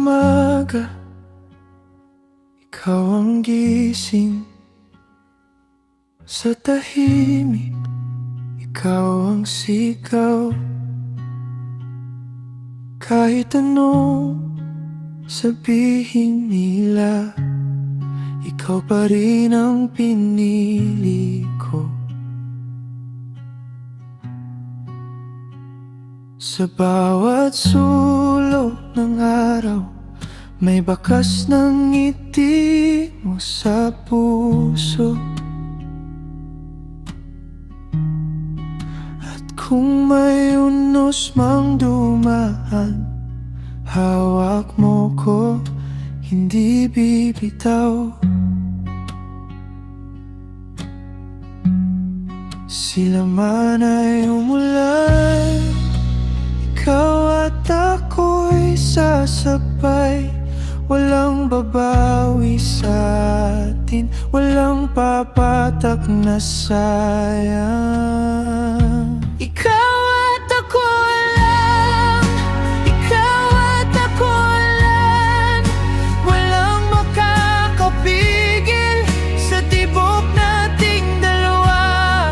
umaga, ikaw ang gising. Sa tahimik, ikaw ang sigaw. Kahit anong sabihin nila, ikaw pa rin ang pinili ko. Sa bawat sulok ng araw, may bakas ng ngiti mo sa puso. At kung may unos mang dumaan, hawak mo ko, hindi bibitaw. Sila man ay umulan, ikaw at ako'y sasabay. Walang babawi sa atin, walang papatak na sayang. Ikaw at ako lang, ikaw at ako lang. Walang makakapigil sa tibok nating dalawa.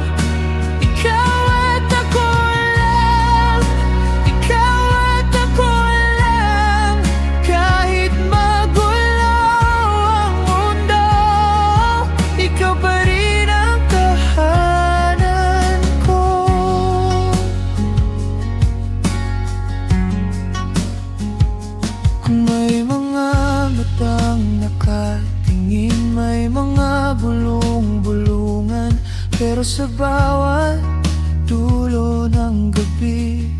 Ikaw at ako lang, ikaw at ako lang. Kahit magulo ang mundo, ikaw pa rin ang tahanan ko. Kung may mga matang nakatingin, may mga bulong-bulungan, pero sa bawat dulo ng gabi,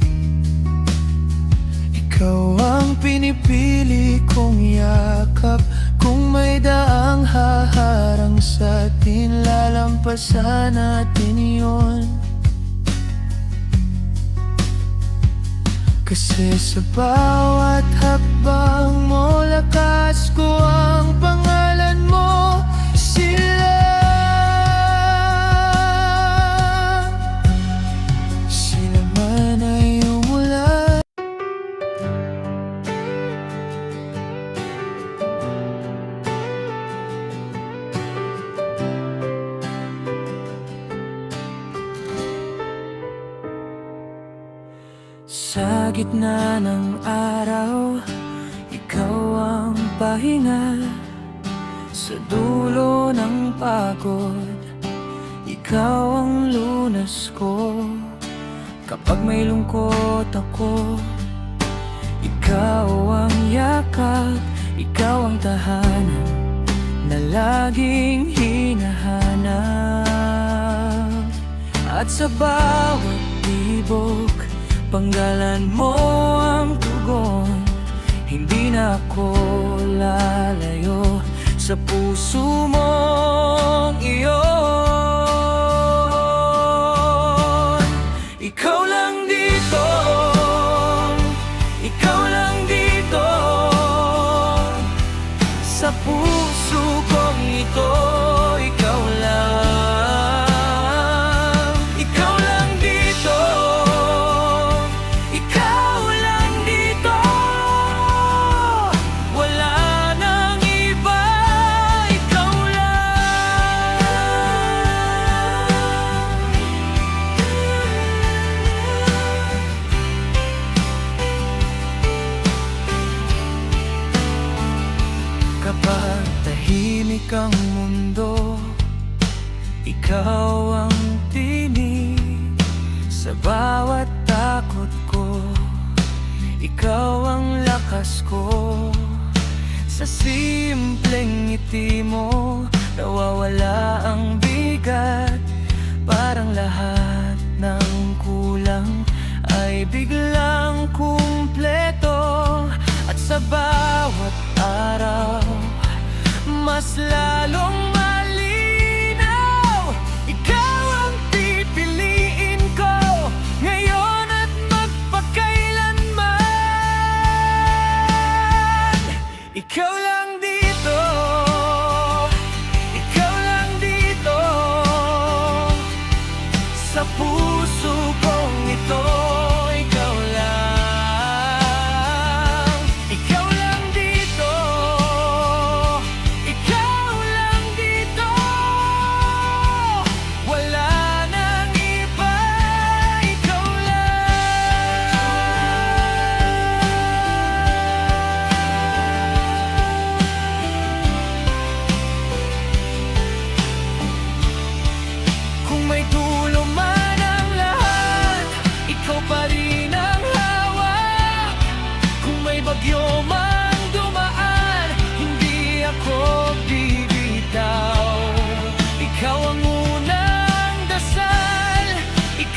ikaw ang pinipili kong yakap. Kung may daang haharang sa atin, lalampasan natin yun. Kasi sa bawat hakbang mo, lakas ko ang pangalan mo. Sila man ay umulan. Sa gitna ng araw, ikaw ang pahinga. Sa dulo ng pagod, ikaw ang lunas ko. Kapag may lungkot ako, ikaw ang yakap. Ikaw ang tahanan na laging hinahanap. At sa bawat tibok, panggalan mo ang tugon. Hindi na ako lalayo sa puso mong iyon. Ikaw lang dito, ikaw lang dito, sa puso kong ito. Ikaw lang, ikaw lang dito, ikaw lang dito. Wala nang iba, ikaw lang. Kapag tahimik ang mundo, ikaw ang tinig. Sa bawat takot ko, ikaw ang lakas ko. Sa simpleng ngiti mo, nawawala ang bigat. Parang lahat ng kulang ay biglang kumpleto. At sa bawat araw, mas lalong malinaw. Ikaw ang pipiliin ko ngayon at magpakailanman. Ikaw lang dito, ikaw lang dito, sa puso kong ito. Ikaw lang, ikaw lang dito.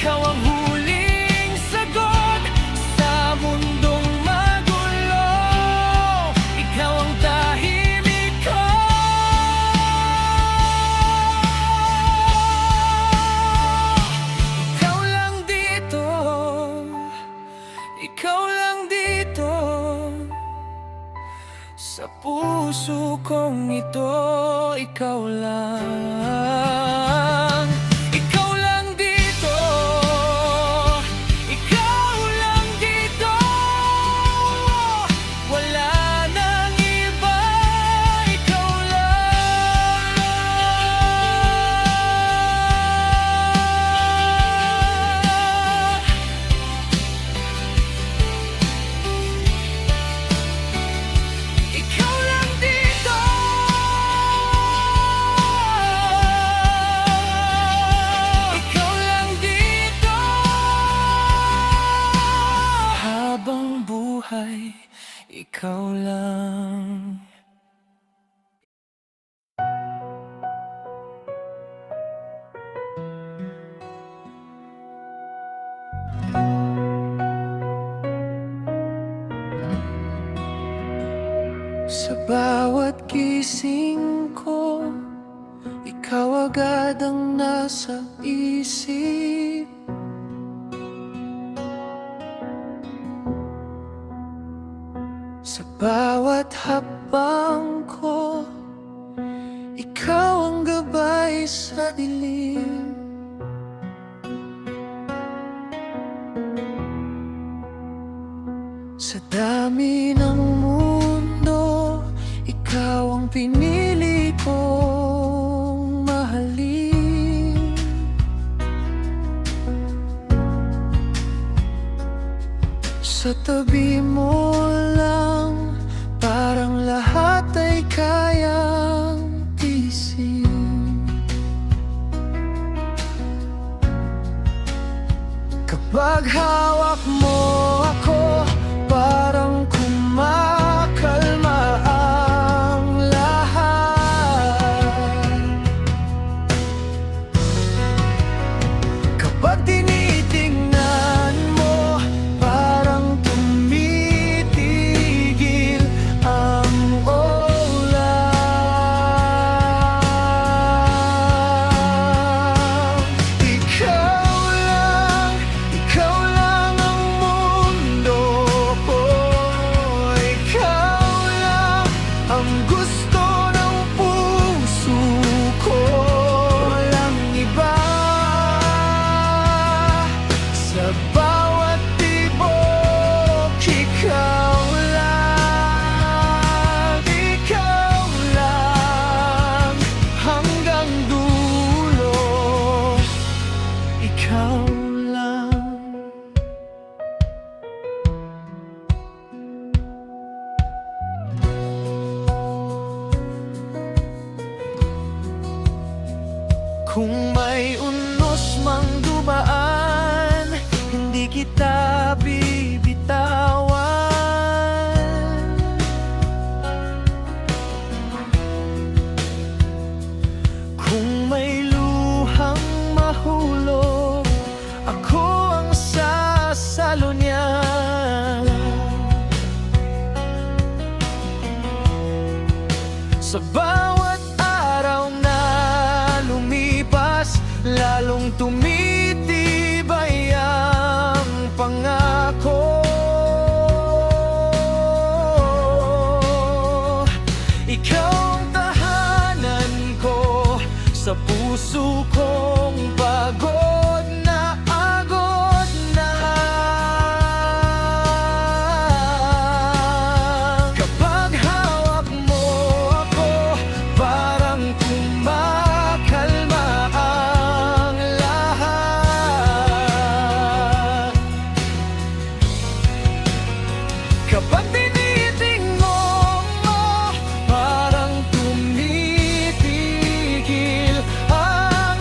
ikaw ang huling sagot sa mundong magulo. Ikaw ang tahimik ko. Ikaw lang dito, ikaw lang dito, sa puso kong ito. Ikaw lang, ikaw lang dito, ikaw lang dito. Wala nang iba, ikaw lang. Ikaw lang dito, ikaw lang dito. Habang buhay, ikaw lang. Sa bawat gising ko, ikaw agad ang nasa isip. Sa bawat hakbang ko, ikaw ang gabay sa dilim. Sa dami ng mundo, ikaw ang pinili kong mahalin. Sa tabi mo lang, parang lahat ay kayang tiisin. Kapag hawak mo ako, parang kumakalma ang lahat. Kapag tinitingnan mo, parang tumitigil ang oras. Ikaw lang ang mundo ko. Ikaw lang ang gusto ng puso ko. Walang iba. Sa bawat tibok, ikaw lang. Ikaw lang hanggang dulo. Ikaw lang. Kung may unos mang dumaan, hindi kita bibitawan. Kung may luhang mahulog, ako ang sasalo niyan. Sa bawat araw na lumipas, lalong tumitibay ang pangako. Ikaw ang tahanan ko, sa puso kong pagod na agod na. Kapag hawak mo ako, parang kumakalma ang lahat. Kapag tinitingnan mo, parang tumitigil ang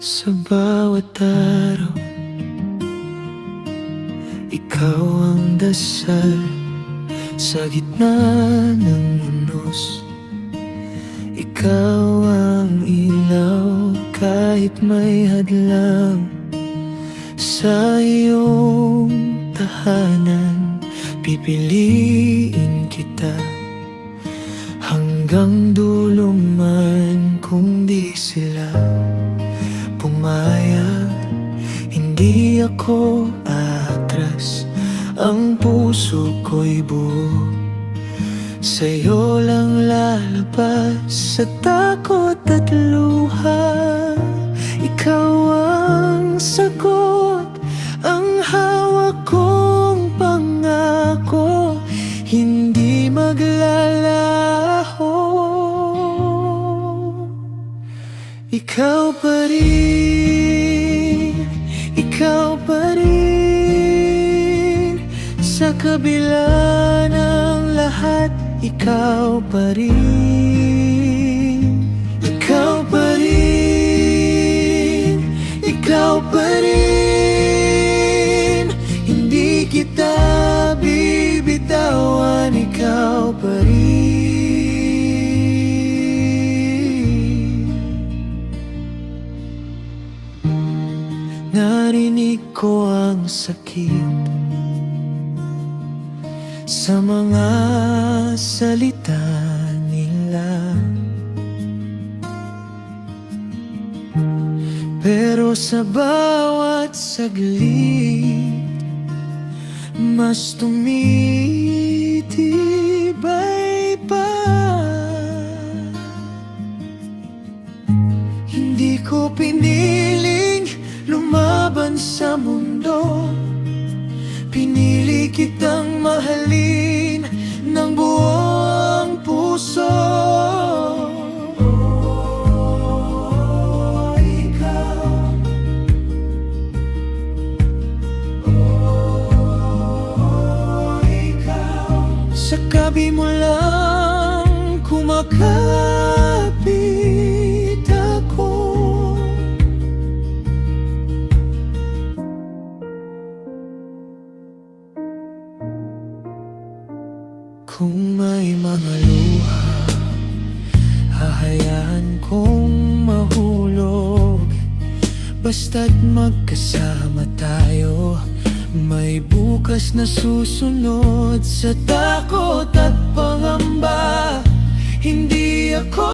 Sa bawat araw, ikaw ang dasal sa gitna ng unos. Ikaw ang ilaw kahit may hadlang. Sa iyong tahanan, pipiliin kita hanggang dulo man. Kung di sila pumayag, hindi ako aatras. Ang puso ko'y buo, sa'yo lang lalabas. Sa takot at luha, ikaw ang sagot. Ang hawak kong pangako, hindi maglalaho. Ikaw pa rin, ikaw pa rin. Sa kabila ng lahat, ikaw pa rin. Ikaw pa rin, ikaw pa rin. Hindi kita bibitawan, ikaw pa rin. Narinig ko ang sakit sa mga salita nila, pero sa bawat saglit, mas tumitibay pa. Hindi ko piniling lumaban sa mundo, pinili kitang mahalin ng buong puso. Oh, ikaw. Oh, ikaw. Sa gabi mo lang kumakapit ako. Kung may mga luha, hahayaan kong mahulog. Basta't magkasama tayo, may bukas na susunod. Sa takot at pangamba, hindi ako